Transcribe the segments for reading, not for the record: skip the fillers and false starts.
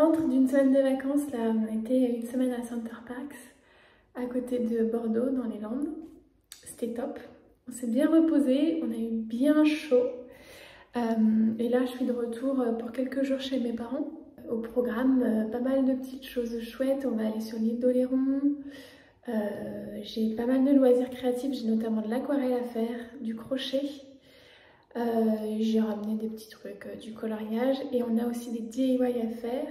rentre d'une semaine de vacances, là, on a été une semaine à Center Parcs, à côté de Bordeaux, dans les Landes. C'était top. On s'est bien reposé, on a eu bien chaud. Et là, je suis de retour pour quelques jours chez mes parents. Au programme, pas mal de petites choses chouettes. On va aller sur l'île d'Oléron. J'ai pas mal de loisirs créatifs. J'ai notamment de l'aquarelle à faire, du crochet. J'ai ramené des petits trucs, du coloriage. Et on a aussi des DIY à faire.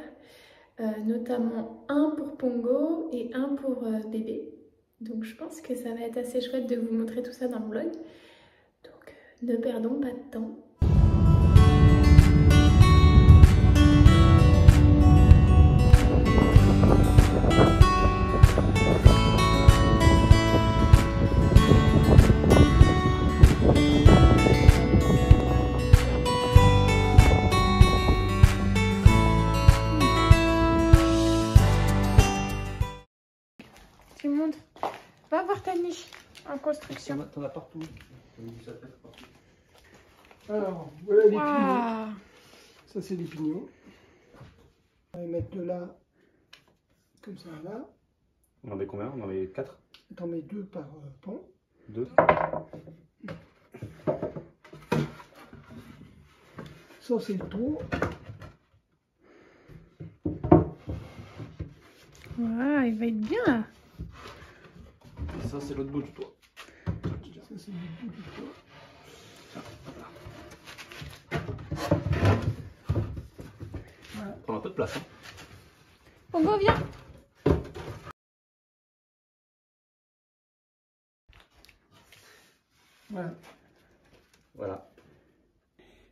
Notamment un pour Pongo et un pour bébé. Donc je pense que ça va être assez chouette de vous montrer tout ça dans le vlog. Donc ne perdons pas de temps. Tu montres. Va voir ta niche en construction. T'en as partout. Alors, voilà les pignons. Ça, c'est les pignons. On va les mettre de là, comme ça, là. On en met combien? On en met 4? T'en mets 2 par pan. 2. Ça, c'est le tronc. Waouh, il va être bien là. Et ça, c'est l'autre bout du toit. Ça, c'est le bout du toit. Voilà. Prends un peu de place. Hein. Pongo, viens. Voilà. Voilà.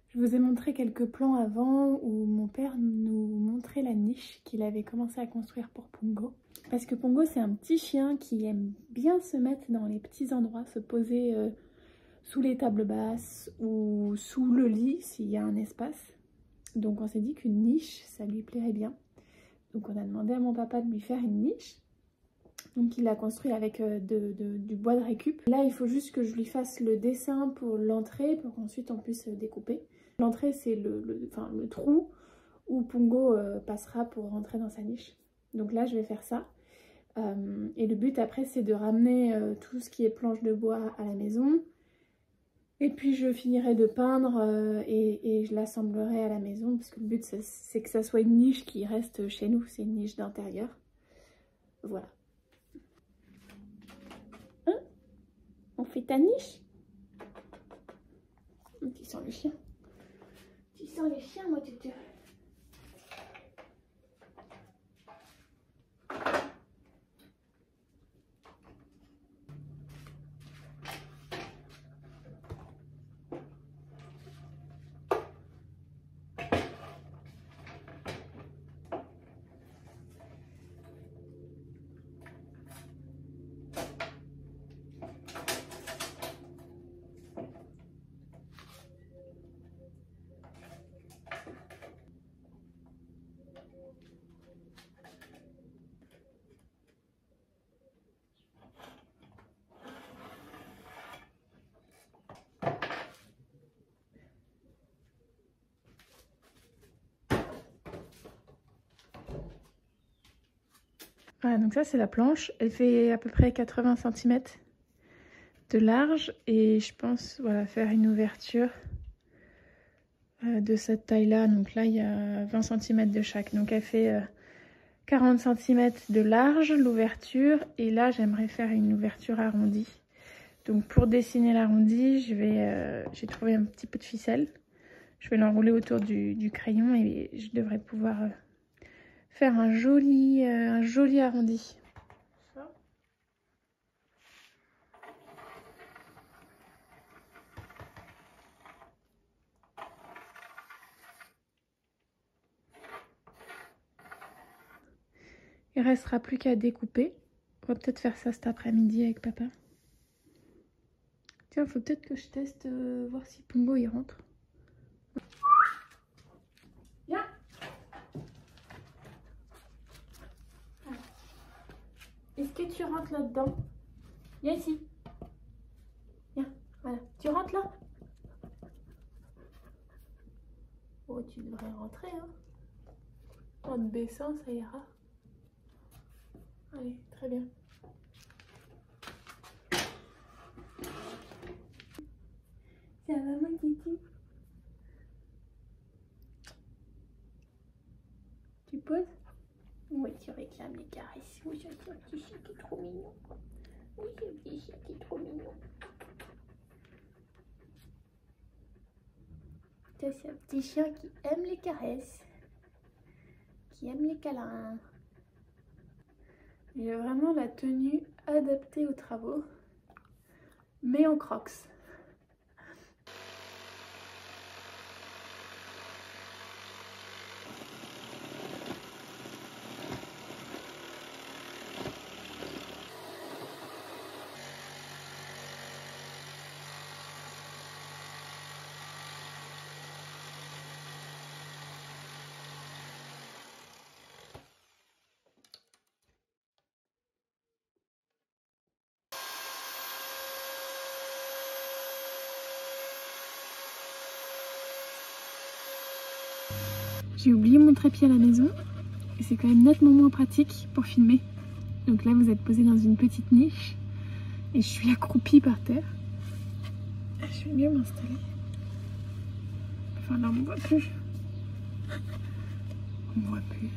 Je vous ai montré quelques plans avant où mon père nous montrait la niche qu'il avait commencé à construire pour Pongo. Parce que Pongo, c'est un petit chien qui aime bien se mettre dans les petits endroits, se poser sous les tables basses ou sous le lit s'il y a un espace. Donc on s'est dit qu'une niche, ça lui plairait bien. Donc on a demandé à mon papa de lui faire une niche. Donc il l'a construit avec du bois de récup. Là, il faut juste que je lui fasse le dessin pour l'entrée pour qu'ensuite on puisse découper. L'entrée, c'est le trou où Pongo passera pour rentrer dans sa niche. Donc là, je vais faire ça. Et le but après, c'est de ramener tout ce qui est planche de bois à la maison. Et puis je finirai de peindre et je l'assemblerai à la maison. Parce que le but, c'est que ça soit une niche qui reste chez nous. C'est une niche d'intérieur. Voilà. Hein? On fait ta niche? Tu sens le chien. Tu sens les chiens, moi, tu te... Voilà, donc ça c'est la planche, elle fait à peu près 80 cm de large et je pense voilà, faire une ouverture de cette taille là. Donc là il y a 20 cm de chaque, donc elle fait 40 cm de large l'ouverture et là j'aimerais faire une ouverture arrondie. Donc pour dessiner l'arrondi, j'ai trouvé un petit peu de ficelle, je vais l'enrouler autour du crayon et je devrais pouvoir faire un joli arrondi. Il restera plus qu'à découper. On va peut-être faire ça cet après-midi avec papa. Tiens, faut peut-être que je teste voir si Pongo y rentre. Viens. Est-ce que tu rentres là-dedans? Viens ici. Viens, voilà. Tu rentres là? Oh, tu devrais rentrer, hein. En te baissant, ça ira. Allez, très bien. Ça va, mon kiki? Tu poses? Oui, tu réclames les caresses. Oui, c'est un petit chien qui est trop mignon. Oui, c'est un petit chien qui est trop mignon. Ça, c'est un petit chien qui aime les caresses. Qui aime les câlins. Il a vraiment la tenue adaptée aux travaux, mais en crocs. J'ai oublié mon trépied à la maison et c'est quand même nettement moins pratique pour filmer. Donc là vous êtes posé dans une petite niche et je suis accroupie par terre. Je vais mieux m'installer. Enfin là on ne voit plus. On ne voit plus.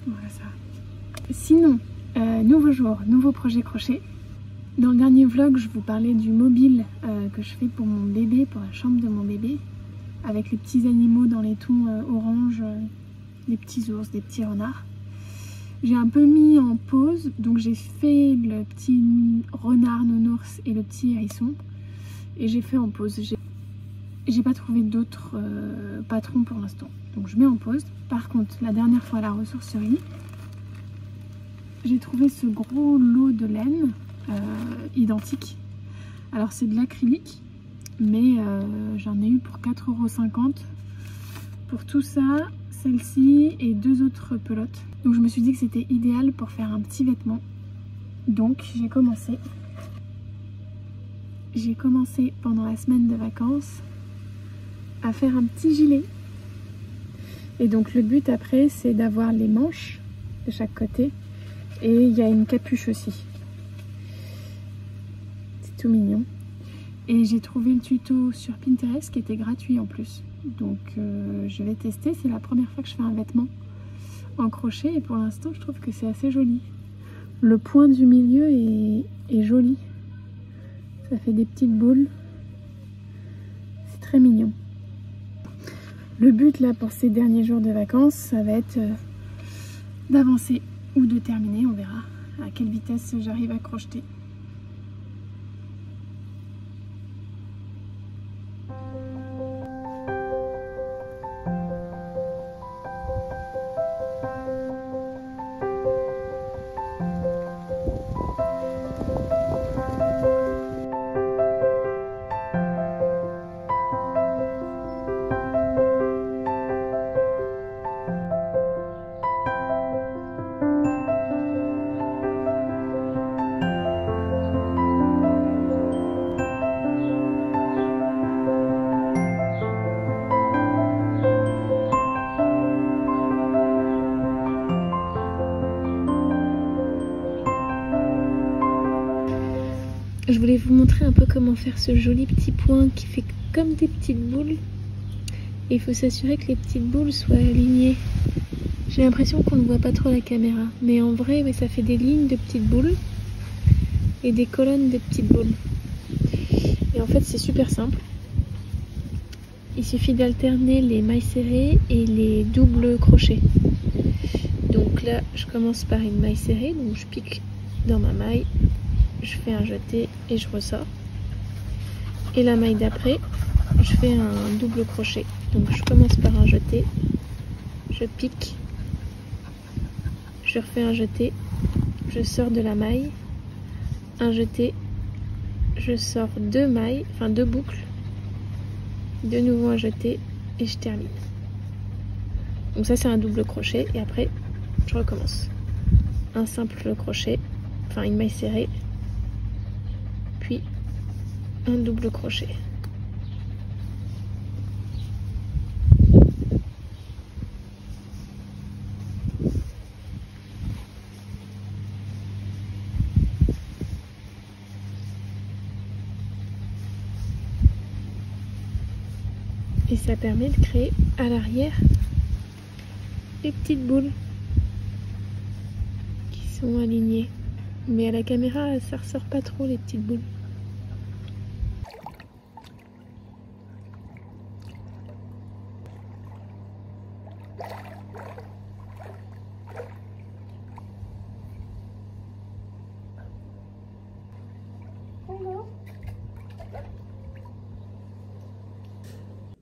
Voilà ça. Sinon, nouveau jour, nouveau projet crochet. Dans le dernier vlog, je vous parlais du mobile que je fais pour mon bébé, pour la chambre de mon bébé, avec les petits animaux dans les tons orange, des petits ours, des petits renards. J'ai un peu mis en pause, donc j'ai fait le petit renard nounours et le petit hérisson, et j'ai fait en pause. J'ai pas trouvé d'autres patrons pour l'instant, donc je mets en pause. Par contre, la dernière fois à la ressourcerie, j'ai trouvé ce gros lot de laine. Identique. Alors c'est de l'acrylique, mais j'en ai eu pour 4,50 €. Pour tout ça, celle-ci et 2 autres pelotes. Donc je me suis dit que c'était idéal pour faire un petit vêtement. Donc j'ai commencé pendant la semaine de vacances à faire un petit gilet. Et donc le but après c'est d'avoir les manches de chaque côté et il y a une capuche aussi. Tout mignon. Et j'ai trouvé le tuto sur Pinterest qui était gratuit en plus. Donc je vais tester. C'est la première fois que je fais un vêtement en crochet et pour l'instant je trouve que c'est assez joli. Le point du milieu est joli. Ça fait des petites boules. C'est très mignon. Le but là pour ces derniers jours de vacances, ça va être d'avancer ou de terminer. On verra à quelle vitesse j'arrive à crocheter. Je voulais vous montrer un peu comment faire ce joli petit point qui fait comme des petites boules. Et il faut s'assurer que les petites boules soient alignées. J'ai l'impression qu'on ne voit pas trop à la caméra. Mais en vrai, ouais, ça fait des lignes de petites boules et des colonnes de petites boules. Et en fait, c'est super simple. Il suffit d'alterner les mailles serrées et les doubles crochets. Donc là, je commence par une maille serrée. Donc je pique dans ma maille. Je fais un jeté et je ressors. Et la maille d'après, je fais un double crochet. Donc je commence par un jeté, je pique, je refais un jeté, je sors de la maille, un jeté, je sors 2 mailles, enfin 2 boucles, de nouveau un jeté et je termine. Donc ça c'est un double crochet et après je recommence. Un simple crochet, enfin une maille serrée, puis un double crochet. Et ça permet de créer à l'arrière des petites boules qui sont alignées. Mais à la caméra, ça ressort pas trop les petites boules.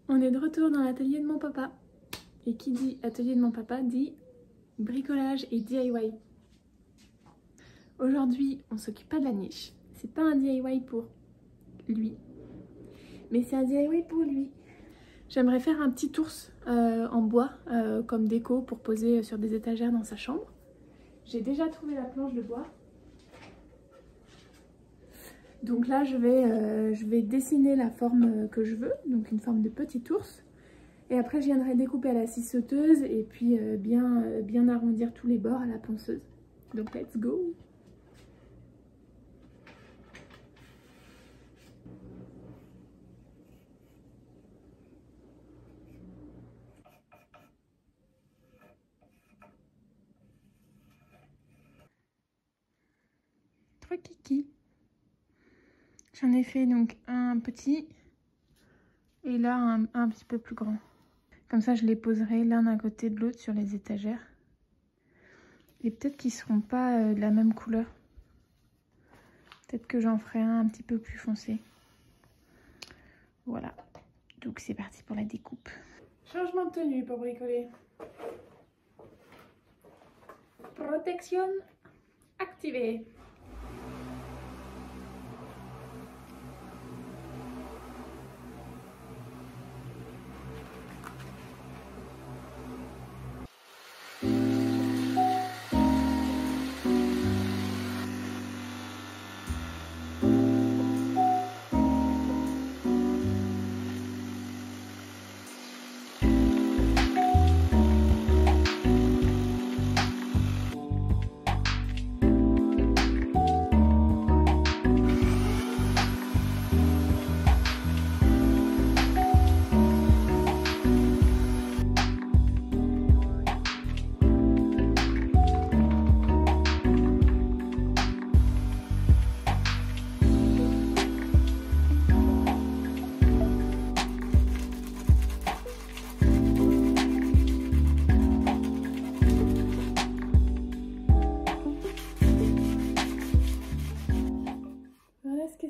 On est de retour dans l'atelier de mon papa. Et qui dit atelier de mon papa dit bricolage et DIY. Aujourd'hui, on s'occupe pas de la niche. C'est pas un DIY pour lui, mais c'est un DIY pour lui. J'aimerais faire un petit ours en bois comme déco pour poser sur des étagères dans sa chambre. J'ai déjà trouvé la planche de bois. Donc là, je vais dessiner la forme que je veux, donc une forme de petit ours. Et après, je viendrai découper à la scie sauteuse et puis bien arrondir tous les bords à la ponceuse. Donc let's go! Trop kiki! J'en ai fait donc un petit et là un petit peu plus grand. Comme ça, je les poserai l'un à côté de l'autre sur les étagères. Et peut-être qu'ils ne seront pas de la même couleur. Peut-être que j'en ferai un petit peu plus foncé. Voilà. Donc c'est parti pour la découpe. Changement de tenue pour bricoler. Protection activée.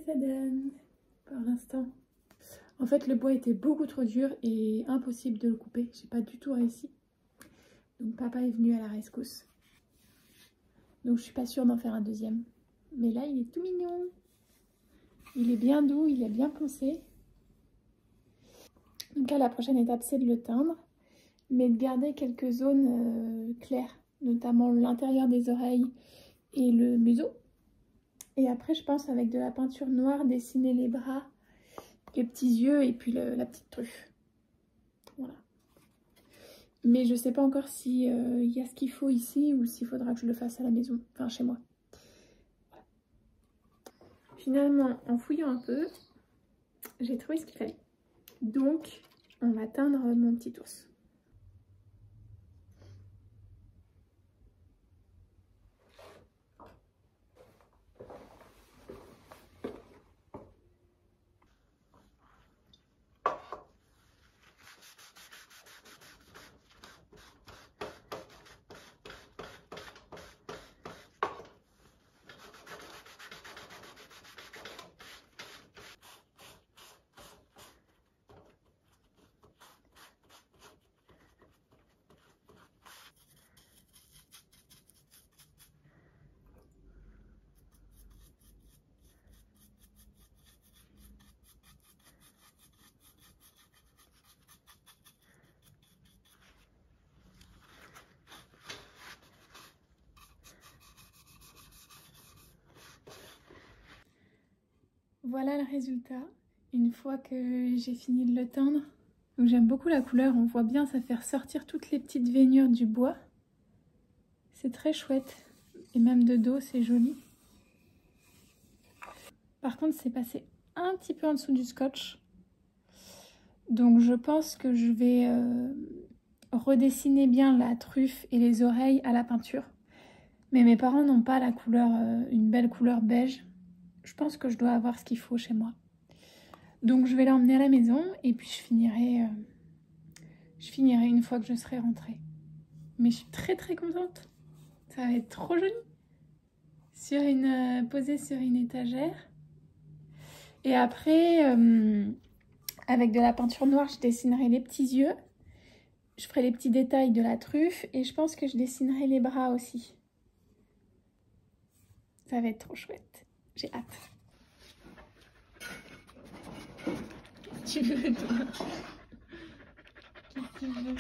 Ça donne pour l'instant. En fait, le bois était beaucoup trop dur et impossible de le couper. J'ai pas du tout réussi. Donc papa est venu à la rescousse. Donc je suis pas sûre d'en faire un deuxième. Mais là, il est tout mignon. Il est bien doux, il est bien poncé. Donc là, la prochaine étape, c'est de le teindre. Mais de garder quelques zones claires. Notamment l'intérieur des oreilles et le museau. Et après, je pense avec de la peinture noire, dessiner les bras, les petits yeux et puis la petite truffe. Voilà. Mais je sais pas encore si y a ce qu'il faut ici ou s'il faudra que je le fasse à la maison, enfin chez moi. Voilà. Finalement, en fouillant un peu, j'ai trouvé ce qu'il fallait. Donc, on va teindre mon petit ours. Voilà le résultat, une fois que j'ai fini de le teindre. Donc j'aime beaucoup la couleur, on voit bien, ça fait ressortir toutes les petites veinures du bois. C'est très chouette, et même de dos, c'est joli. Par contre, c'est passé un petit peu en dessous du scotch. Donc je pense que je vais redessiner bien la truffe et les oreilles à la peinture. Mais mes parents n'ont pas la couleur, une belle couleur beige. Je pense que je dois avoir ce qu'il faut chez moi. Donc je vais l'emmener à la maison et puis je finirai une fois que je serai rentrée. Mais je suis très très contente. Ça va être trop joli. Posé sur une étagère. Et après, avec de la peinture noire, je dessinerai les petits yeux. Je ferai les petits détails de la truffe et je pense que je dessinerai les bras aussi. Ça va être trop chouette. J'ai hâte. Qu'est-ce que tu veux, toi? Qu'est-ce que tu veux?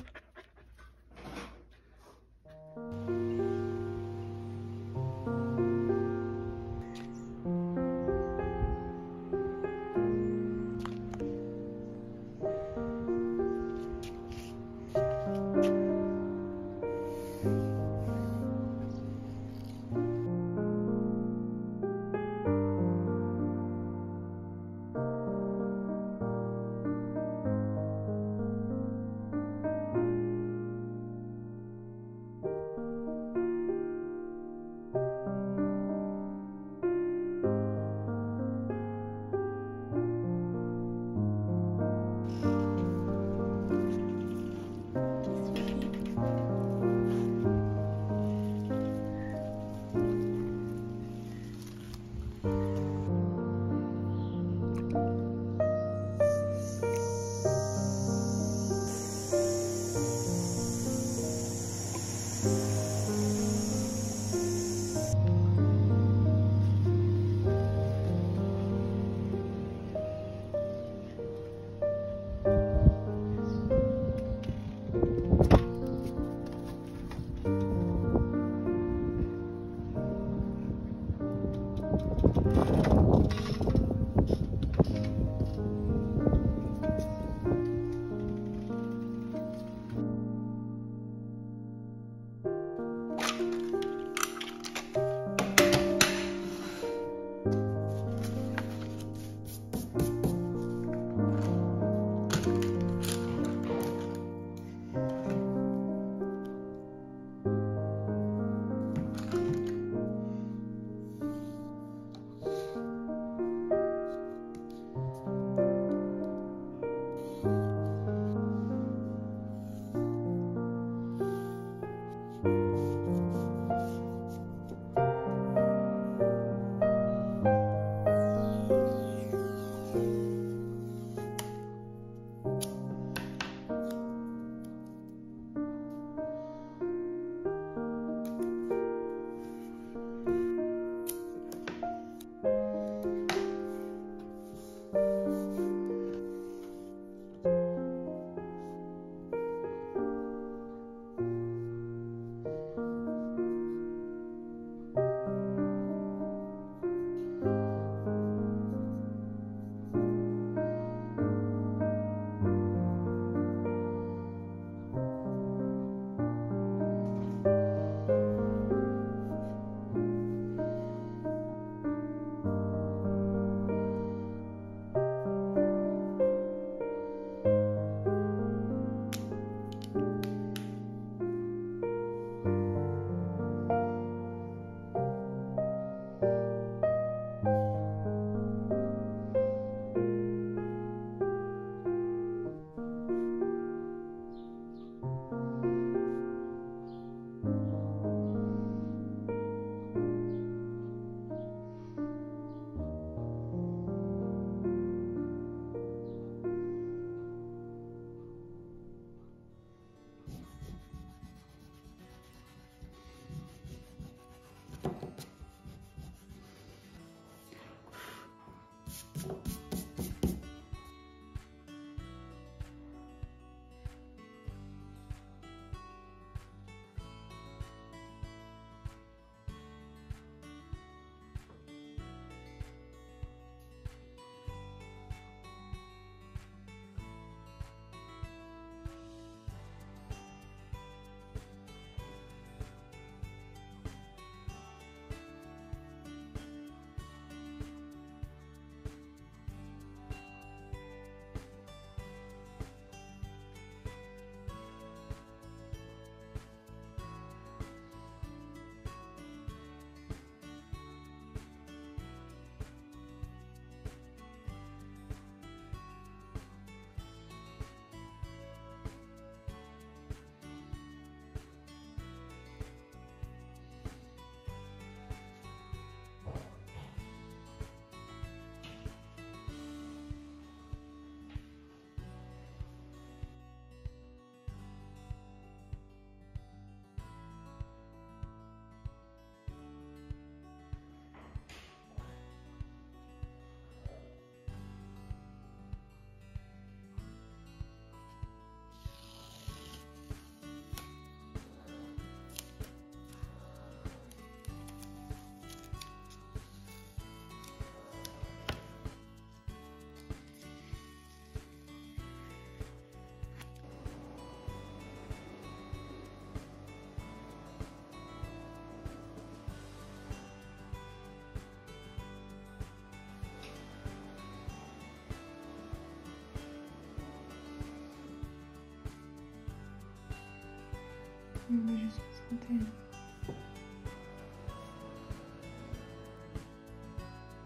On va juste présenter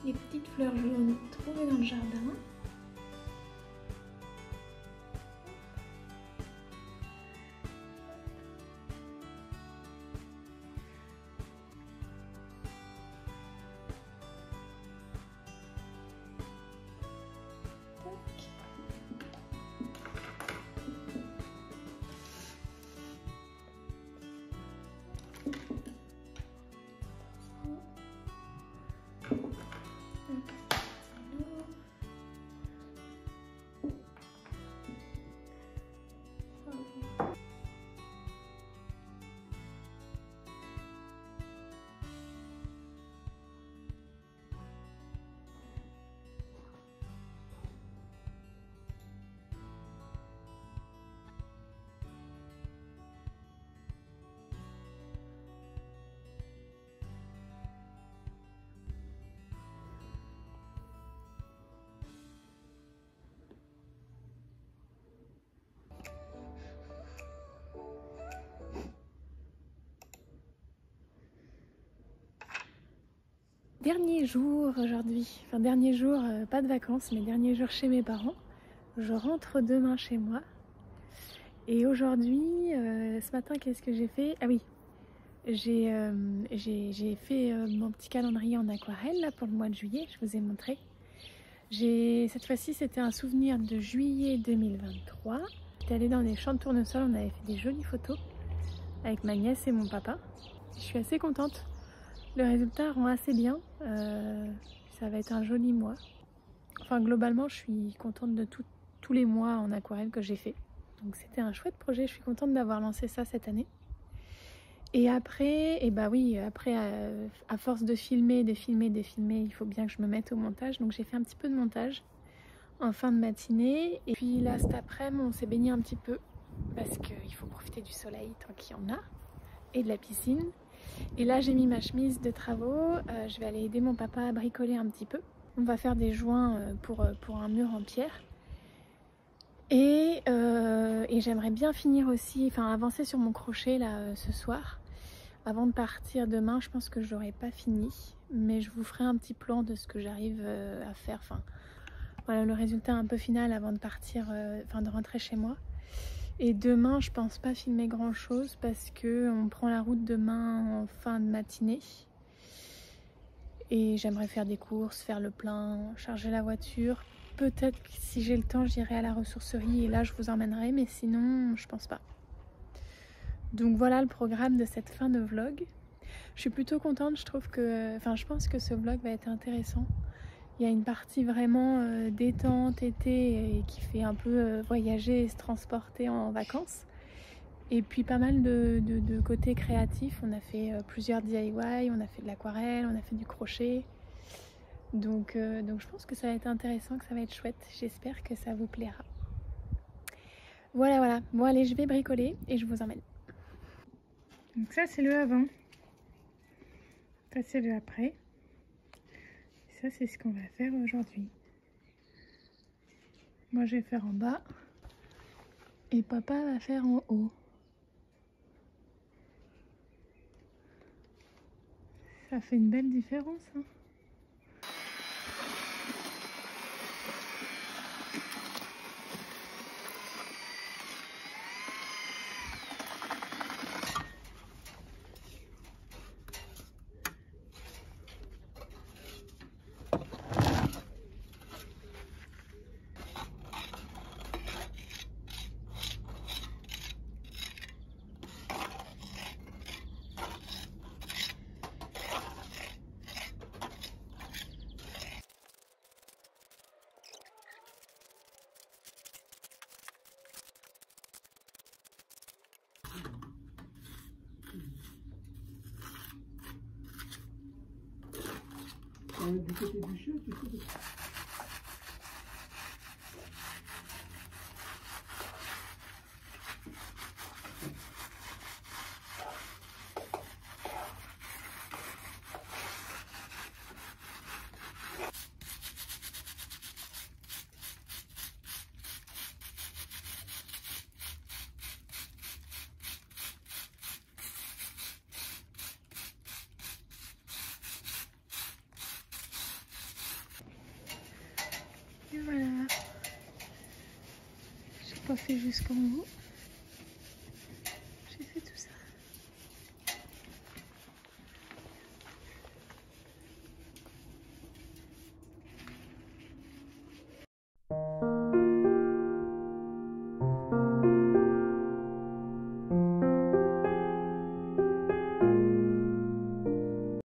les petites fleurs jaunes trouvées dans le jardin. Dernier jour aujourd'hui, enfin dernier jour, pas de vacances, mais dernier jour chez mes parents. Je rentre demain chez moi. Et aujourd'hui, ce matin, qu'est-ce que j'ai fait? Ah oui, j'ai fait mon petit calendrier en aquarelle là, pour le mois de juillet, je vous ai montré. Cette fois-ci, c'était un souvenir de juillet 2023. J'étais allée dans des champs de tournesol, on avait fait des jolies photos avec ma nièce et mon papa. Je suis assez contente. Le résultat rend assez bien, ça va être un joli mois. Enfin globalement je suis contente de tous les mois en aquarelle que j'ai fait. Donc c'était un chouette projet, je suis contente d'avoir lancé ça cette année. Et après, à force de filmer, il faut bien que je me mette au montage. Donc j'ai fait un petit peu de montage en fin de matinée. Et puis là cet après-midi on s'est baigné un petit peu parce qu'il faut profiter du soleil tant qu'il y en a et de la piscine. Et là j'ai mis ma chemise de travaux, je vais aller aider mon papa à bricoler un petit peu. On va faire des joints pour un mur en pierre. Et j'aimerais bien finir aussi, enfin avancer sur mon crochet là ce soir. Avant de partir demain, je pense que je n'aurai pas fini. Mais je vous ferai un petit plan de ce que j'arrive à faire. Enfin voilà le résultat un peu final avant de partir, de rentrer chez moi. Et demain, je pense pas filmer grand chose parce que on prend la route demain en fin de matinée. Et j'aimerais faire des courses, faire le plein, charger la voiture. Peut-être que si j'ai le temps, j'irai à la ressourcerie et là je vous emmènerai, mais sinon, je pense pas. Donc voilà le programme de cette fin de vlog. Je suis plutôt contente, je trouve que, je pense que ce vlog va être intéressant. Il y a une partie vraiment détente, été, et qui fait un peu voyager et se transporter en vacances. Et puis pas mal de côté créatif. On a fait plusieurs DIY, on a fait de l'aquarelle, on a fait du crochet. Donc je pense que ça va être intéressant, que ça va être chouette. J'espère que ça vous plaira. Voilà. Bon allez, je vais bricoler et je vous emmène. Donc ça c'est le avant. Ça c'est le après. Ça c'est ce qu'on va faire aujourd'hui. Moi je vais faire en bas et papa va faire en haut. Ça fait une belle différence hein. Du côté du chien, du côté... coiffer jusqu'en haut.